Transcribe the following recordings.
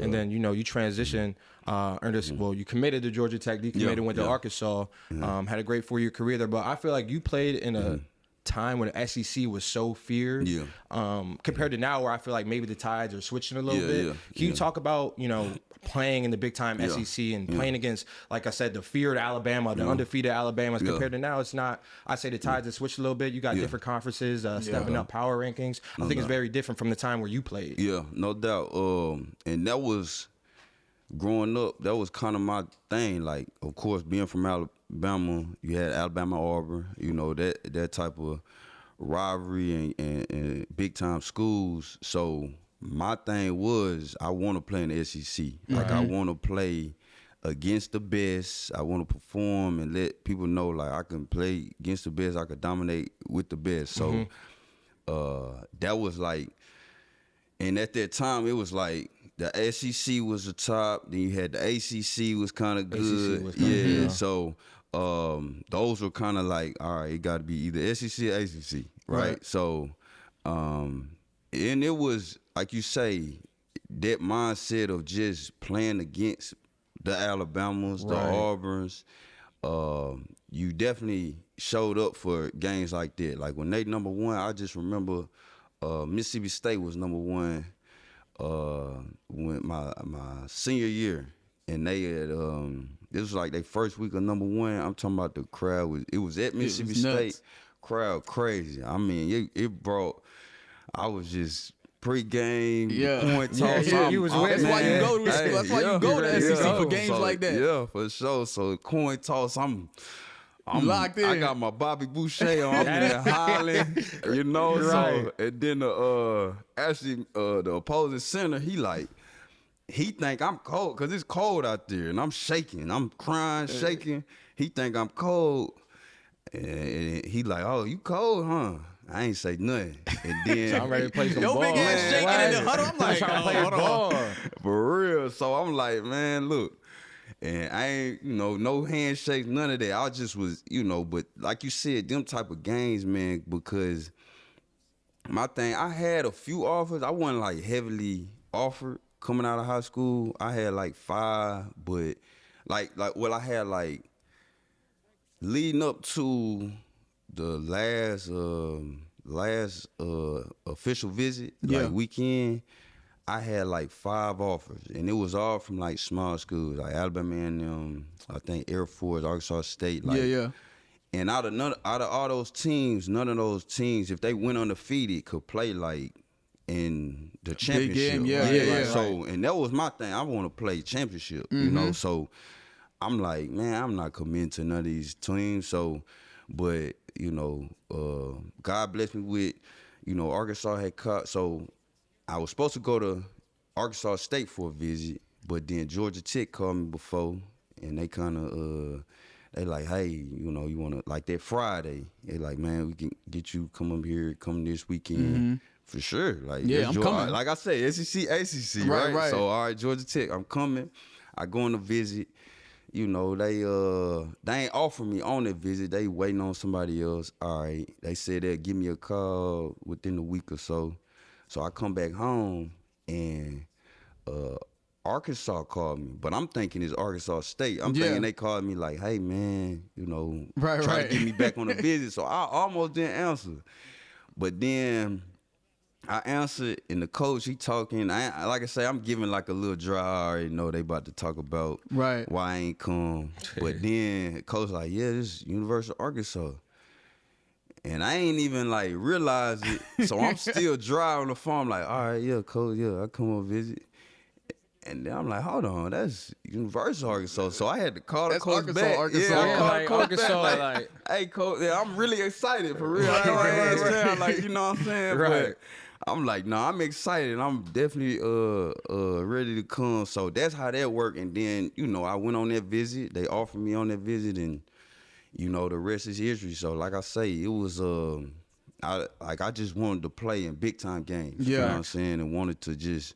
and then you transitioned, you committed to Georgia Tech, decommitted, went to Arkansas, had a great 4-year career there. But I feel like you played in a time when the SEC was so feared, compared to now, where I feel like maybe the tides are switching a little bit. Can you talk about playing in the big time SEC and playing against, like I said, the feared Alabama, the undefeated Alabamas, compared to now? It's not. I say the tides have switched a little bit. You got different conferences, stepping up power rankings. I think it's very different from the time where you played. Yeah, no doubt. And that was growing up. That was kind of my thing. Like, of course, being from Alabama, you had Alabama, Auburn. That type of rivalry and big time schools. So my thing was, I want to play in the SEC. Like, I want to play against the best. I want to perform and let people know, like, I can play against the best. I could dominate with the best. So that was like, and at that time, it was like the SEC was the top. Then you had the ACC was kind of good. So those were kind of like, all right, it got to be either SEC or ACC, right? So, and it was, like you say, that mindset of just playing against the Alabamas, the Auburns. You definitely showed up for games like that. Like when they number one, I just remember Mississippi State was number one when my senior year, and they had this was like their first week of number one. I'm talking about the crowd it was at Mississippi State, crowd crazy. I mean, it brought. I was just pregame, point toss. That's why you go to that's why you go to SEC for games like that. Yeah, for sure. So coin toss, I'm locked in. I got my Bobby Boucher on. I'm there hollering, So, and then the opposing center, he think I'm cold because it's cold out there, and I'm shaking. I'm crying, shaking. He think I'm cold, and he like, oh, you cold, huh? I ain't say nothing. And then so I'm ready to play some ball. Your big ass shaking in the huddle. I'm like, trying to play ball. For real. So I'm like, man, look. And I ain't, no handshakes, none of that. I just was, but like you said, them type of games, man, because my thing, I had a few offers. I wasn't like heavily offered coming out of high school. I had like 5, but I had like leading up to the last official visit, like weekend, I had like 5 offers, and it was all from like small schools, like Alabama and I think Air Force, Arkansas State, And out of all those teams, none of those teams, if they went undefeated, could play like in the championship. So, and that was my thing. I want to play championship, So I'm like, man, I'm not committing to none of these teams. So, but God blessed me with, Arkansas had caught. So I was supposed to go to Arkansas State for a visit, but then Georgia Tech called me before, and they kind of they like, hey, you want to, like that Friday, they like, man, we can get you come this weekend for sure. Like, I'm coming. Like I say, SEC, ACC, right? So all right, Georgia Tech, I'm coming. I go on a visit. They ain't offering me on that visit. They waiting on somebody else. All right, they said they'll give me a call within a week or so. So I come back home, and Arkansas called me, but I'm thinking it's Arkansas State. I'm thinking they called me like, hey, man, try to get me back on a visit. So I almost didn't answer. But then I answered, and the coach, he talking. Like I say, I'm giving like a little dry. I already know they about to talk about why I ain't come. But then coach like, yeah, this is University of Arkansas. And I ain't even like realize it. So I'm still dry on the phone. I'm like, all right, yeah, coach, yeah, I come on visit. And then I'm like, hold on, that's University of Arkansas. So I had to call the coach back. Arkansas. Yeah, I called like, the coach Arkansas, back. like, hey, coach, yeah, I'm really excited for real. I don't understand, like, you know what I'm saying? Right. But I'm like, no, I'm excited. I'm definitely ready to come. So that's how that worked. And then, I went on that visit. They offered me on that visit, and the rest is history. So like I say, it was I just wanted to play in big time games. You know what I'm saying? And wanted to just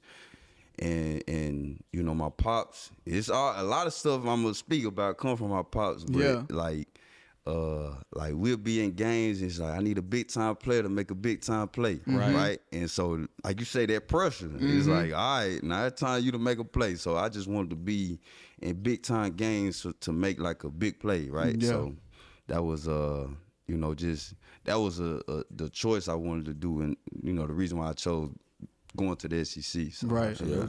and my pops, it's a lot of stuff I'm gonna speak about come from my pops, but like like we'll be in games and it's like I need a big time player to make a big time play, right? And so like you say, that pressure is like, all right, now it's time you to make a play. So I just wanted to be in big time games to make like a big play, right? Yeah. So that was you know, just that was the choice I wanted to do, and you know the reason why I chose going to the SEC. So, right. Yeah.